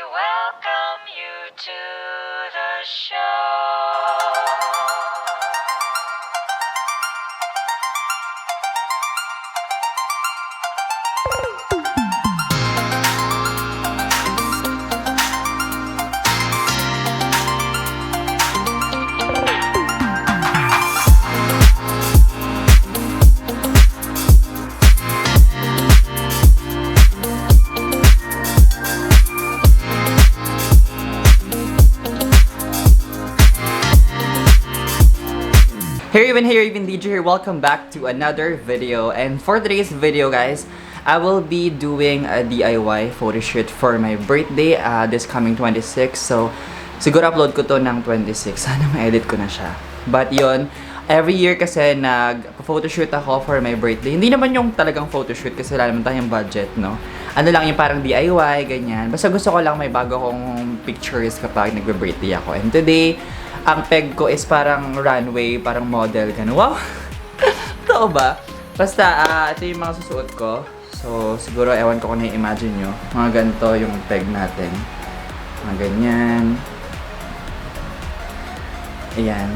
welcome you to the show. Hey even DJ here. Welcome back to another video. And for today's video, guys, I will be doing a DIY photo shoot for my birthday this coming 26. So, siguro upload ko to ng 26. Sana ma-edit ko na siya. But yon, every year kasi nag-photoshoot ako for my birthday. Hindi naman yung talagang photoshoot kasi wala naman tayong budget, no? Ano lang yung parang DIY, ganyan. Basta gusto ko lang may bago akong pictures kapag nagbe-birthday ako. And today, ang peg ko is parang runway, parang model, gano'n. Wow! Totoo ba? Basta, ito yung mga susuot ko. So, siguro, ewan ko kung na-imagine nyo. Mga ganito yung peg natin. Mga ganyan. Ayan.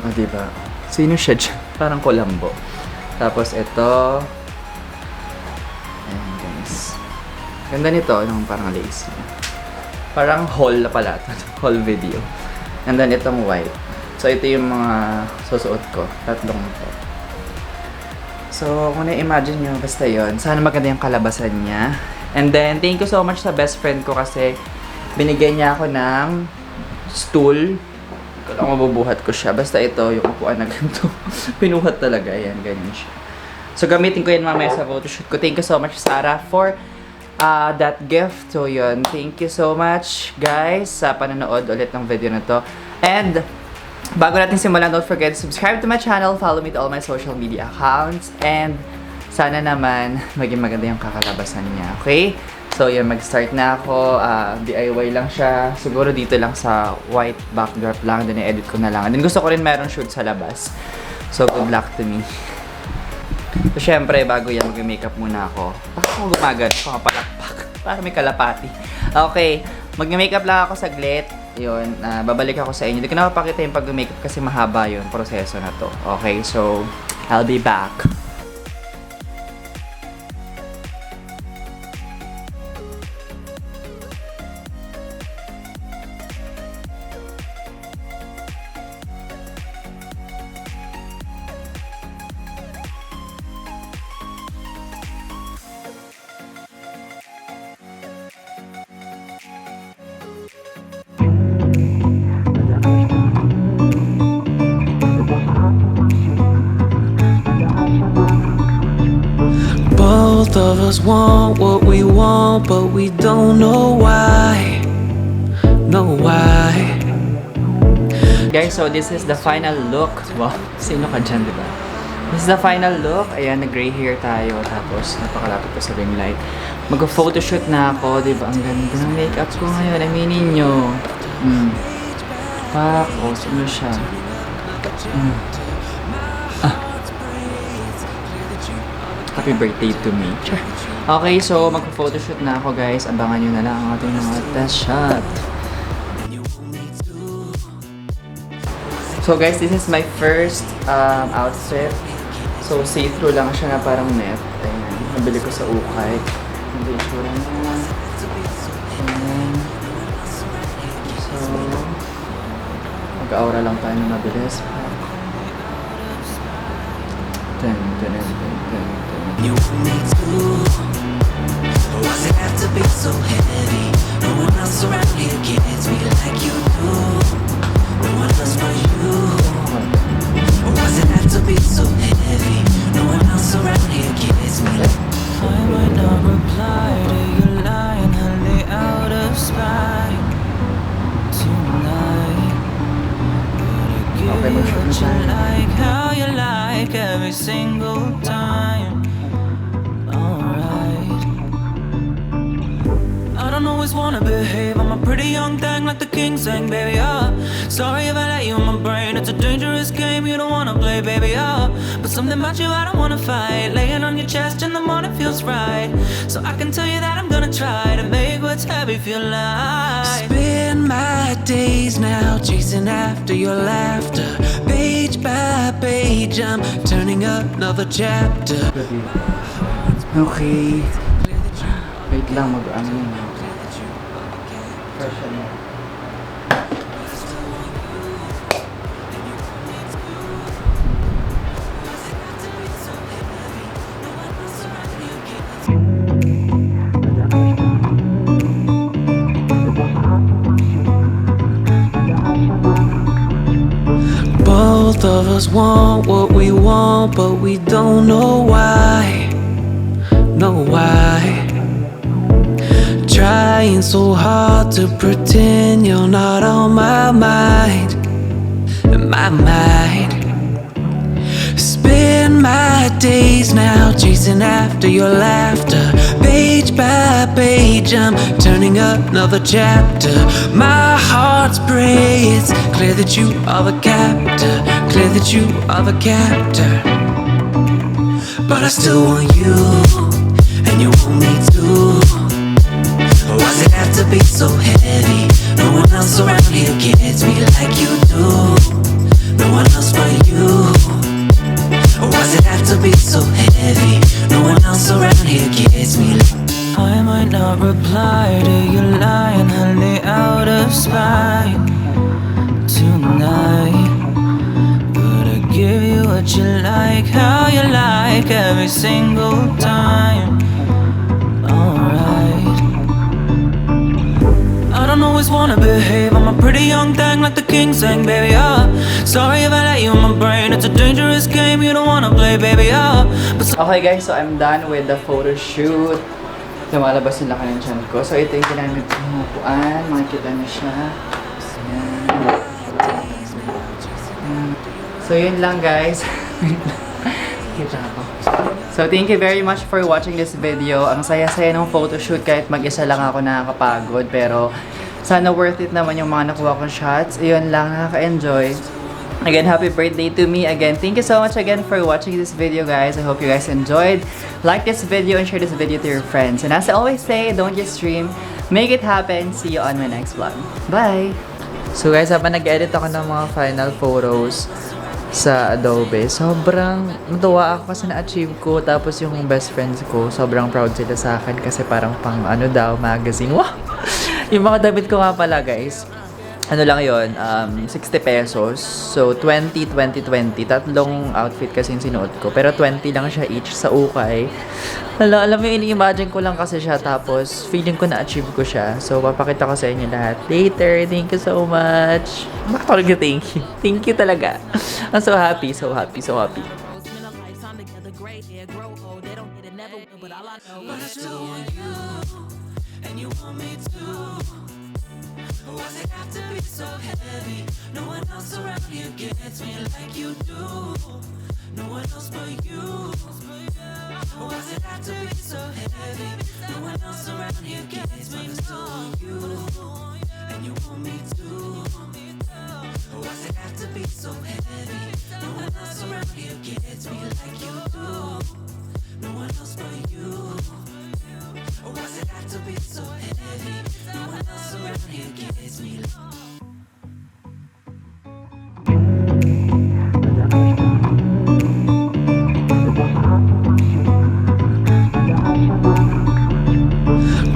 O, diba? Sino siya dyan? Parang Colombo. Tapos, ito. Ayan, guys. Ganda nito, yung parang lacy. Parang haul na pala. Haul video. And then, itong white. So, ito yung mga susuot ko. Tatlong ito. So, kung na-imagine nyo, basta yun. Sana maganda yung kalabasan niya. And then, thank you so much sa best friend ko kasi binigyan niya ako ng stool. Kung mabubuhat ko siya. Basta ito, yung upuan na ganito. Pinuhat talaga. Ayan, ganyan siya. So, gamitin ko yan mamaya sa photoshoot ko. Thank you so much, Sarah, for that gift. So yun, thank you so much guys sa panonood ulit ng video na to. And bago natin simulan, don't forget to subscribe to my channel, follow me to all my social media accounts, and sana naman maging maganda yung kakalabasan niya. Okay? So yun, mag-start na ako. DIY lang siya. Siguro dito lang sa white backdrop lang, then i-edit ko na lang. And then gusto ko rin meron shoot sa labas. So good luck to me. So, syempre, bago yan, mag-makeup muna ako. Bakit ako gumagano? Pumapalakpak. Para may kalapati. Okay, mag-makeup lang ako saglit. Yun, babalik ako sa inyo. Hindi ko na mapakita yung pag-makeup kasi mahaba yun, proseso na to. Okay, so, I'll be back. Both of us want what we want, but we don't know why. Know why. Guys, so this is the final look. Wow, sino ka dyan, diba? This is the final look. Ayan, nag-gray hair tayo. Tapos, napakalapit ko sa ring light. Mag-photoshoot na ako, diba? Ang ganda ng makeup ko ngayon. Aminin nyo. Pak, oh, sino siya? Happy birthday to me. Okay, so mag-photoshoot na ako, guys. Abangan nyo na lang ang ating mga test shot. So guys, this is my first outfit. So see-through lang siya na parang net. Ayan, nabili ko sa ukay. Nabili ko lang na. Ayan. So, mag-aura lang tayo na mabilis. You want me to? Why does it have to be so heavy? No one else around here gets me like you do. No one else but you. Why does it have to be so heavy? No one else around here gets me. I might not reply to your line, honey, out of spite tonight. But I give you what you like, how you like every single time. Alright. I don't know always wanna behave. I'm a pretty young thing like the king sang, baby, sorry if I let you in my brain. It's a dangerous game you don't wanna play, baby, but something about you I don't wanna fight. Laying on your chest in the morning feels right. So I can tell you that I'm gonna try to make what's heavy feel light. Spend my days now chasing after your laughter. Page by page I'm turning up another chapter. Okay. Wait lang, mag-ano yun. Fresh na. Both of us want what we want, but we don't know why. Know why. Trying so hard to pretend you're not on my mind. My mind. Spend my days now chasing after your laughter. Page by page I'm turning up another chapter. My heart's brave. It's clear that you are the captor. Clear that you are the captor. But I still want you, and you want me too. Why does it have to be so heavy? No one else around here gets me like you do. No one else but you. Why does it have to be so heavy? No one else around here gets me like I might not reply to your line, honey, out of spite tonight. But I give you what you like, how you like, every single time. Alright. I don't always wanna behave. I'm a pretty young thing like the king sang, baby, sorry if I let you in my brain. It's a dangerous game you don't wanna play, baby, Okay guys, so I'm done with the photo shoot. Lumalabas yung laki ng tiyan ko. So ito yung ginamit kong upuan. Makikita niyo siya. Ayan. So yun lang guys. Kita ako. So thank you very much for watching this video. Ang saya-saya ng photoshoot kahit mag-isa lang ako nakakapagod. Pero sana worth it naman yung mga nakuha kong shots. Ayun lang, nakaka-enjoy. Again, happy birthday to me. Again, thank you so much again for watching this video, guys. I hope you guys enjoyed. Like this video and share this video to your friends. And as I always say, don't just stream, make it happen. See you on my next vlog. Bye! So guys, habang nag-edit ako ng mga final photos sa Adobe, sobrang natuwa ako kasi na-achieve ko. Tapos yung best friends ko, sobrang proud sila sa akin kasi parang pang ano daw, magazine. Wow! Yung mga damit ko nga pala, guys. Ano lang yun, 60 pesos. So, 20, 20, 20. Tatlong outfit kasi yung sinuot ko. Pero 20 lang siya each sa ukay. Alam mo, ini-imagine ko lang kasi siya. Tapos, feeling ko na-achieve ko siya. So, papakita ko sa inyo lahat later. Thank you so much. Bakit thank you? Thank you talaga. I'm so happy, so happy, so happy. Why does it have to be so heavy? No one else around here gets me like you do. No one else but you. Why does it have to be so heavy? No one else around here gets me like you. And you want me too. Why does it have to be so heavy? No one else around here gets me like you do. No one else but you. Why does it have to be so heavy? No one else around here gets me.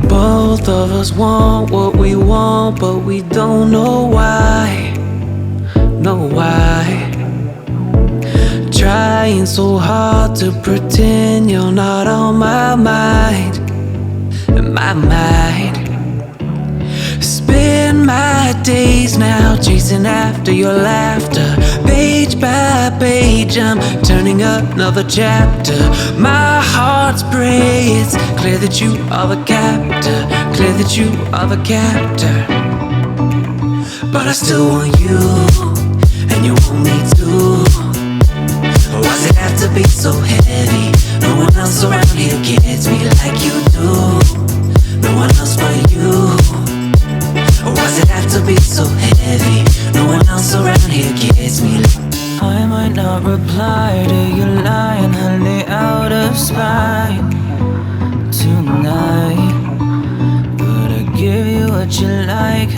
Both of us want what we want, but we don't know why. Know why. Trying so hard to pretend you're not on my mind. My mind. Spend my days now chasing after your laughter. Page by page I'm turning up another chapter. My heart's brave. It's clear that you are the captor. Clear that you are the captor. But I still want you, and you want me too. Why does it have to be so heavy? No one else around here gets me like you do. No no one else but you. Why does it have to be so heavy? No one else around here gets me. I might not reply to your line, honey, out of spite tonight, but I give you what you like.